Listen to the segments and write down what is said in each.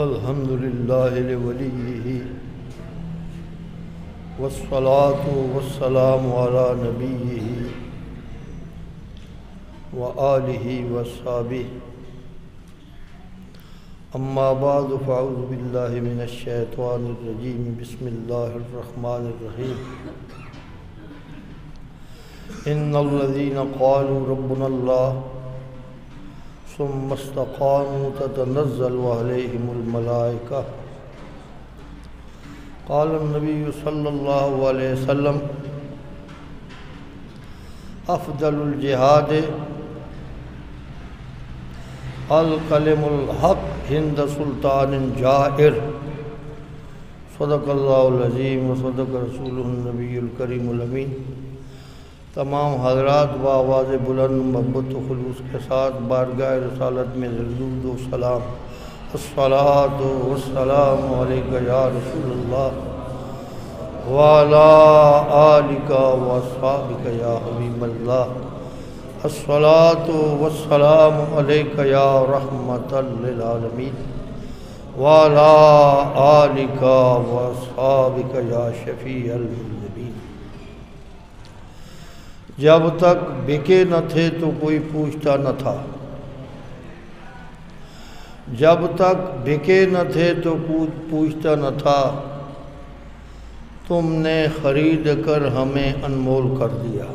अल्हम्दुलिल्लाहि लिवलिय्यिही वस्सलातु वस्सलामु अला नबिय्यिही व आलिही वस्सहबिही अम्मा बादु फ़अऊज़ु बिल्लाहि मिनश शैतानिर रजीम बिस्मिल्लाहिर रहमानिर रहीम इन्नल्लज़ीना क़ालू रब्बुनल्लाह सुम्मा इस्तक़ामू ततनज़्ज़लु अलैहिमुल मलाइका क़ाला नबिय्यु सल्लल्लाहु अलैहि वसल्लम अफ़ज़लुल जिहाद अल कलिमुल हक़ हिंद सुल्तानिन जाइर सदक़ल्लाहुल अज़ीम व सदक़ रसूलुहुन नबियुल करीमुल अमीन। तमाम हज़रात व आवाज़ बुलंद मोहब्बत व खुलूस के साथ बारगाह रिसालत में दरूद व सलाम अस्सलातु वस्सलामु अलैका या रसूलल्लाह व अला आलिका व अस्हाबिका या हबीबल्लाह अस्सलातु वस्सलामु अलैका या रहमतल लिल आलमीन व अला आलिका व अस्हाबिका या शफीअल मुज़निबीन। जब तक बिके न थे तो कोई पूछता न था, जब तक बिके न थे तो पूछता न था, तुमने खरीद कर हमें अनमोल कर दिया।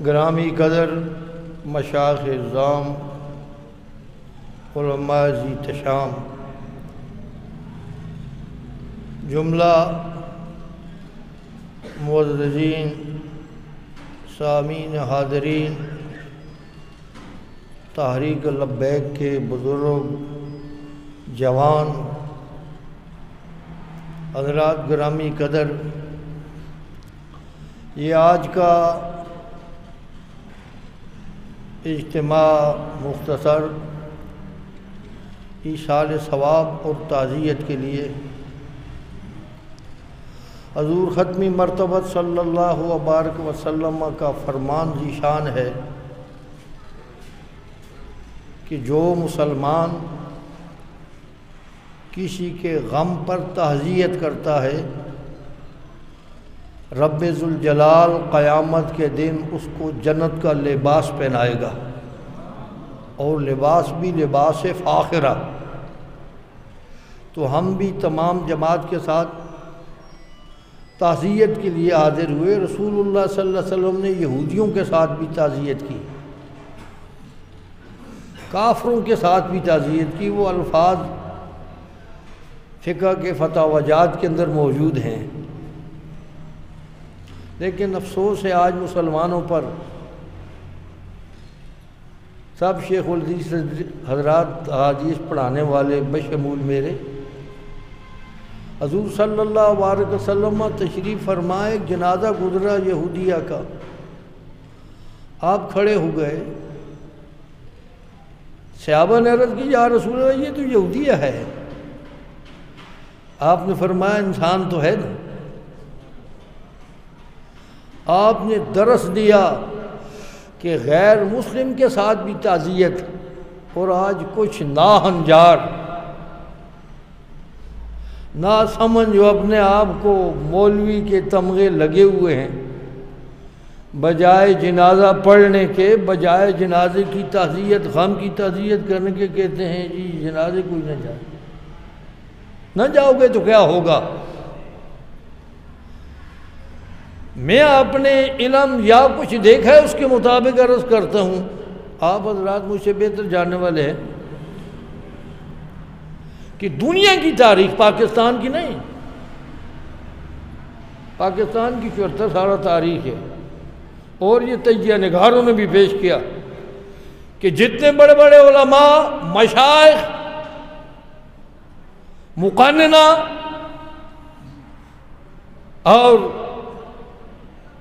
ग्रामी कदर मशाइख़ इज़्ज़ाम उलमा ज़ीतशाम जुमला मुअज़्ज़ज़ीन सामीन हाज़रीन तहरीक लब्बैक के बुज़ुर्ग जवान हज़रात ग्रामी कदर, ये आज का इज्तिमा मुख्तसर ईसाल सवाब और ताज़ियत के लिए हज़ूर ख़त्मी मरतबत सल्लल्लाहु अलैहि वसल्लम का फरमान ज़ीशान है कि जो मुसलमान किसी के गम पर ताज़ियत करता है, रब्बे ज़ुल जलाल क़यामत के दिन उसको जन्नत का लिबास पहनाएगा और लिबास भी लिबास फ़ाखिरा। तो हम भी तमाम जमात के साथ ताज़ियत के लिए हाज़िर हुए। रसूलुल्लाह सल्लल्लाहु अलैहि वसल्लम ने यहूदियों के साथ भी ताज़ियत की, काफ़रों के साथ भी ताज़ियत की। वो अल्फाज फ़िक़्ह के फ़तावाजात के अंदर मौजूद हैं, लेकिन अफसोस है आज मुसलमानों पर सब शेखुल हदीस हज़रात हदीस पढ़ाने वाले बशमूल मेरे हज़ूर सल्लल्लाहु अलैहि वसल्लम तशरीफ़ फरमाए, एक जनाजा गुजरा यहूदिया का, आप खड़े हो गए। सहाबा ने अर्ज़ की, या रसूल अल्लाह ये तो यहूदिया है। आपने फरमाया इंसान तो है ना। आपने दरस दिया कि गैर मुस्लिम के साथ भी ताज़ियत, और आज कुछ नाहंजार ना समझ जो अपने आप को मौलवी के तमगे लगे हुए हैं, बजाय जनाजा पढ़ने के, बजाय जनाजे की ताज़ियत, गम की ताज़ियत करने के कहते हैं जी जनाजे कोई ना जाए। न जाओगे तो क्या होगा। मैं अपने इल्म या कुछ देखा है उसके मुताबिक अर्ज़ करता हूँ, आप हज़रात मुझसे बेहतर जानने वाले हैं कि दुनिया की तारीख, पाकिस्तान की नहीं, पाकिस्तान की 74 साल तारीख है, और ये तजिया निगारों ने भी पेश किया कि जितने बड़े बड़े उलमा, मशाइख, मुक़न्निना और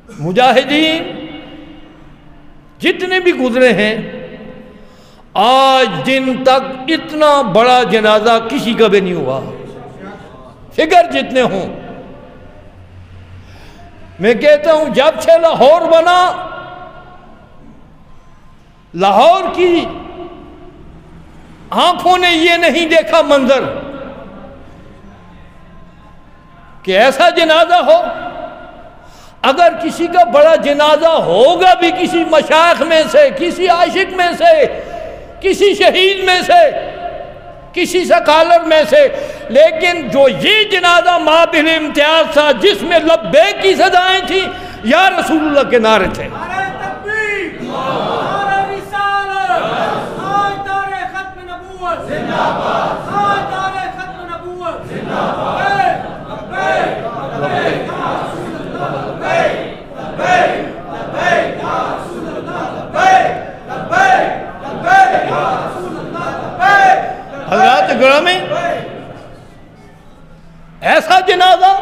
मुजाहिदीन जितने भी गुजरे हैं, आज दिन तक इतना बड़ा जनाजा किसी का भी नहीं हुआ, फिगर जितने हों। मैं कहता हूं जब से लाहौर बना, लाहौर की आंखों ने ये नहीं देखा मंजर कि ऐसा जनाजा हो। अगर किसी का बड़ा जनाजा होगा भी किसी मशाइख में से, किसी आशिक में से, किसी शहीद में से, किसी सकालर में से, लेकिन जो ये जनाजा माबिल इम्तियाज था जिसमें लब्बैक की सदाएं थी, या रसूलुल्लाह के नारे थे। हज़रात ग्रामी, ऐसा जनाजा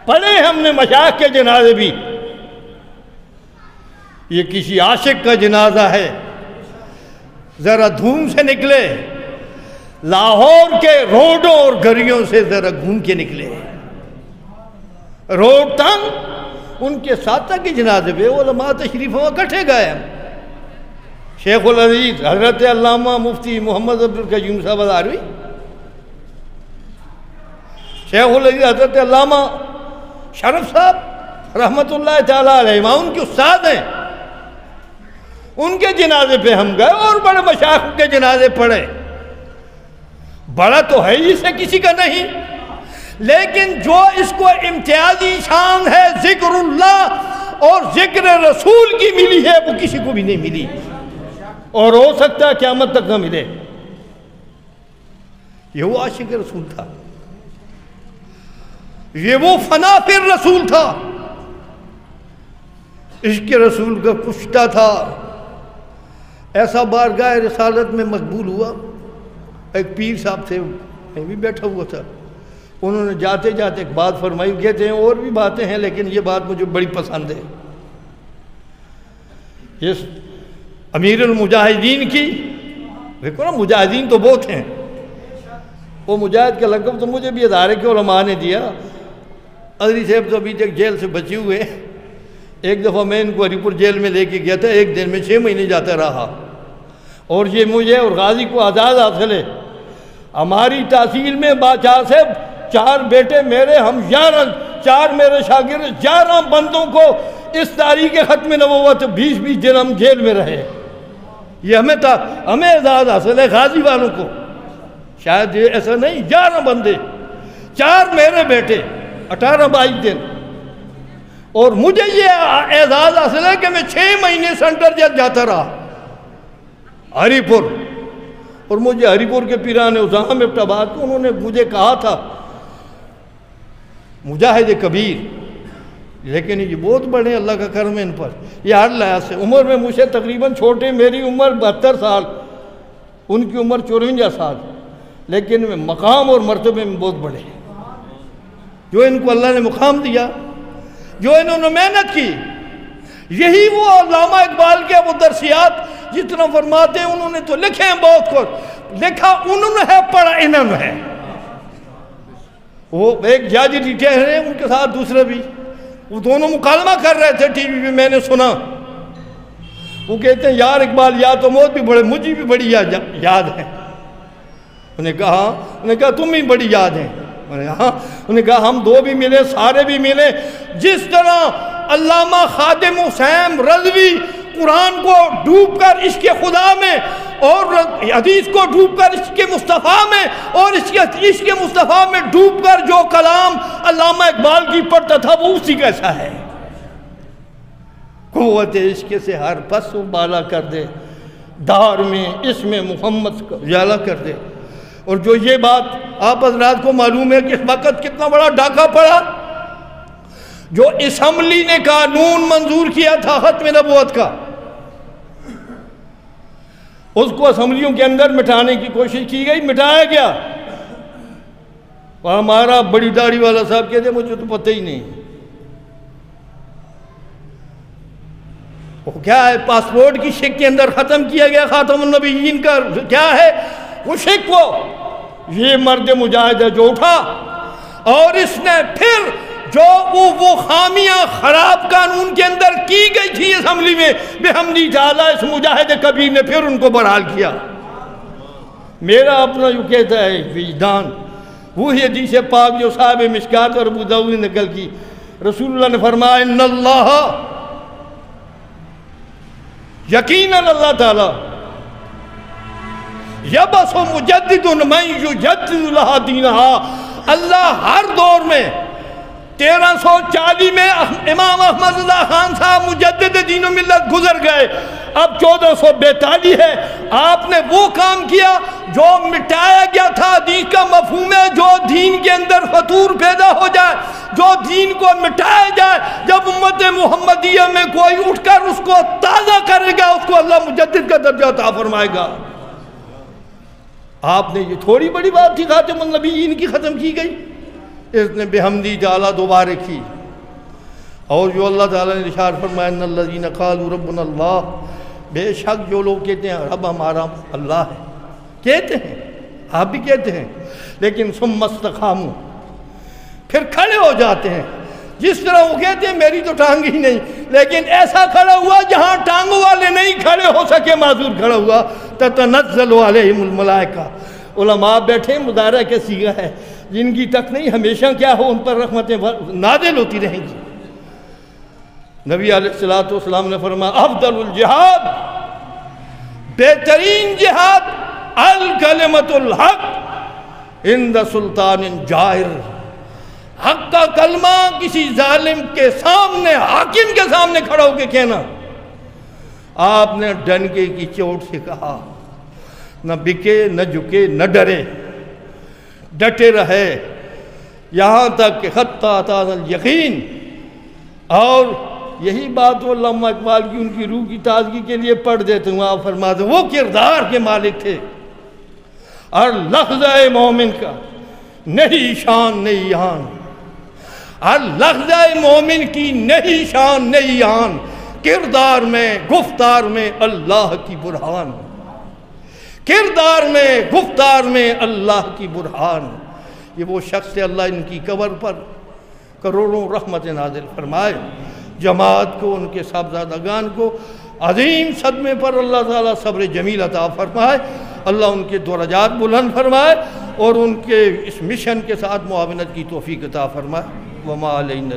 पढ़े हमने मशाइख के जनाजे भी। ये किसी आशिक का जनाजा है, जरा धूम से निकले, लाहौर के रोडों और गलियों से जरा घूम के निकले। रोड तंग, उनके साथ के जनाजे पे उलमा तशरीफ इकट्ठे गए। शेखुल अजीज हजरत अल्लामा मुफ्ती मोहम्मद अब्दुल कयूम साहब अल-आरवी, शेखुल अजीज हजरत अल्लामा शरफ साहब रहमतुल्लाह ताला अलैहि, उनके उस्ताद हैं, उनके जनाजे पे हम गए और बड़े मशाइख के जनाजे पढ़े। बड़ा तो है इसे किसी का नहीं, लेकिन जो इसको इम्तियाजी शान है जिक्रुल्लाह और जिक्र रसूल की मिली है, वो किसी को भी नहीं मिली और हो सकता है क़यामत तक न मिले। ये वो आशिक रसूल था, ये वो फना फिर रसूल था, इश्क रसूल का कुश्ता था। ऐसा बारगाह रिसालत में मकबूल हुआ। एक पीर साहब थे, मैं भी बैठा हुआ था, उन्होंने जाते जाते एक बात फरमाई। कहते हैं और भी बातें हैं लेकिन ये बात मुझे बड़ी पसंद है। ये अमीरुल मुजाहिदीन की, देखो ना मुजाहिदीन तो बहुत हैं, वो मुजाहिद का लक़ब तो मुझे भी अदारे के उलमा ने दिया। अदरी साहब तो अभी तक जेल से बचे हुए। एक दफ़ा मैं इनको हरीपुर जेल में लेके गया था, एक दिन में 6 महीने जाता रहा, और ये मुझे और गाजी को आज़ाद हासिल है। हमारी तहसील में बादशाह साहब 4 बेटे मेरे, हम 11, 4 मेरे शागिर्द, 11 बंदों को इस तारीख़ ख़त्म नबूवत 20-20 दिन हम जेल में रहे। ये हमें था, हमें आज़ाद हासिल है, गाजी वालों को शायद ये ऐसा नहीं। 11 बंदे, 4 मेरे बेटे, 18-22 दिन, और मुझे ये एजाज़ हासिल है कि मैं 6 महीने सेंटर जेल जाता रहा हरीपुर। और मुझे हरीपुर के पीरान उज़ाम इब्टाबाद को उन्होंने मुझे कहा था मुजाहिद कबीर, लेकिन ये बहुत बड़े अल्लाह का करम है इन पर। ये हर लिहाज से उम्र में मुझे तकरीबन छोटे, मेरी उम्र 72 साल, उनकी उम्र 54 साल, लेकिन मकाम और मर्तबे में बहुत बड़े हैं। जो इनको अल्लाह ने मुकाम दिया, जो इन्होंने मेहनत की, यही वो अल्लामा इकबाल के वो दरसियात जितना फरमाते हैं, उन्होंने तो लिखे हैं, बहुत कुछ लिखा उन्होंने है, पढ़ा इन्होंने है। वो एक जज रिटायर हैं, उनके साथ दूसरे भी, वो दोनों मुकालमा कर रहे थे टीवी पे, मैंने सुना। वो कहते हैं यार इकबाल याद तो मौत भी बड़े, मुझे भी बड़ी याद है। उन्हें कहा तुम भी बड़ी याद है। उन्हें कहा हम 2 भी मिले, सारे भी मिले। जिस तरह अल्लामा खादिम हुसैन रज़वी कुरान को डूबकर इसके खुदा में और हदीस को डूबकर इसके मुस्तफ़ा में और इसके मुस्तफ़ा में डूबकर जो कलाम अल्लामा इकबाल की पढ़ता था, वो उसी कैसा है। क़ुव्वत इश्क़ से हर पस बाला कर दे, दार में इसमें मोहम्मद का उजाला कर दे। और जो ये बात आप हज़रात को मालूम है कि इस वक़्त कितना बड़ा डाका पड़ा, जो असम्बली ने कानून मंजूर किया था ख़त्म नबूवत का, उसको असम्बलियों के अंदर मिटाने की कोशिश की गई, मिटाया गया। और हमारा बड़ी दाढ़ी वाला साहब कहते मुझे तो पता ही नहीं वो क्या है। पासपोर्ट की शिक के अंदर ख़त्म किया गया खातमुन नबीयीन का क्या है वो शिक। वो ये मर्द मुजाहिद है जो उठा और इसने फिर जो वो खामियां खराब कानून के अंदर की गई थी असम्बली में, बेहमदी ताला इस मुजाहिद कबीर ने फिर उनको बहाल किया। मेरा अपना यूँ कहता है विजदान। वही हदीस पाक जो साहब मिशकात और अबू दाऊद ने नकल की, रसूलुल्लाह ने फरमाया इन्नल्लाह, यकीनन अल्लाह ताला यबअसु मुजद्दिदुन मन युजद्दिदु लहा दीनहा। अल्लाह हर दौर में 1340 में इमाम अहमद रज़ा खान साहब मुजद्दिद दीन मिल्लत गुजर गए, अब 1442 है। आपने वो काम किया जो मिटाया गया था। दीन का मफहूम है जो दीन के अंदर फतूर पैदा हो जाए, जो दीन को मिटाया जाए। जब उम्मत मुहम्मदिया में कोई उठकर उसको ताज़ा करेगा, उसको अल्लाह मुजद्दिद का दर्जा अता फरमाएगा। आपने ये थोड़ी बड़ी बात थी खातिमुन नबीयीन की ख़त्म की गई, इसने बेहमदी ताला दोबारा की। और जो अल्लाह ताला ने इरशाद फरमाया इन्नल्लज़ीना क़ालू रब्बुना अल्लाह, बेशक जो लोग कहते हैं रब हमारा अल्लाह है, कहते हैं, आप भी कहते हैं, लेकिन सुम्मस्तक़ामू, फिर खड़े हो जाते हैं। जिस तरह वो कहते हैं मेरी तो टांग ही नहीं, लेकिन ऐसा खड़ा हुआ जहाँ टांगों वाले नहीं खड़े हो सके, माजूर खड़ा हुआ। ततनज़्ज़लु अलैहिमुल मलाइका, उलमा बैठे, मुदारा के सीगा है, जिनकी तक नहीं हमेशा क्या हो उन पर रहमतें नाज़िल होती रहेंगी। नबी अलैहिस्सलातु वस्सलाम ने फरमाया अफ़ज़लुल जिहाद, बेहतरीन जिहाद, अल कलिमतुल हक़ इंद सुल्तानिन जाहिर, हक का कलमा किसी जालिम के सामने, हाकिम के सामने खड़ा होकर कहना। आपने डंके की चोट से कहा, न बिके न झुके न डरे, डटे रहे यहाँ तक कि हत्ता अतानल यकीन। और यही बात वो अल्लामा इकबाल की उनकी रूह की ताजगी के लिए पढ़ देते हूँ। आप फरमाते वो किरदार के मालिक थे, और लफ्ज़ मोमिन का नहीं शान नहीं यान, और लफ्ज़ मोमिन की नहीं शान नहीं यान, किरदार में गुफ्तार में अल्लाह की बुरहान, किरदार में गुफ्तार में अल्लाह की बुरहान। ये वो शख्स अल्लाह इनकी कब्र पर करोड़ों रहमत नाज़िल फरमाए। जमात को, उनके साहबजादागान को अजीम सदमे पर अल्लाह ताला सब्र जमील अता फरमाए। अल्लाह उनके दरजात बुलंद फरमाए और उनके इस मिशन के साथ मुआवनत की तौफीक अता फरमाए। वमा अलैना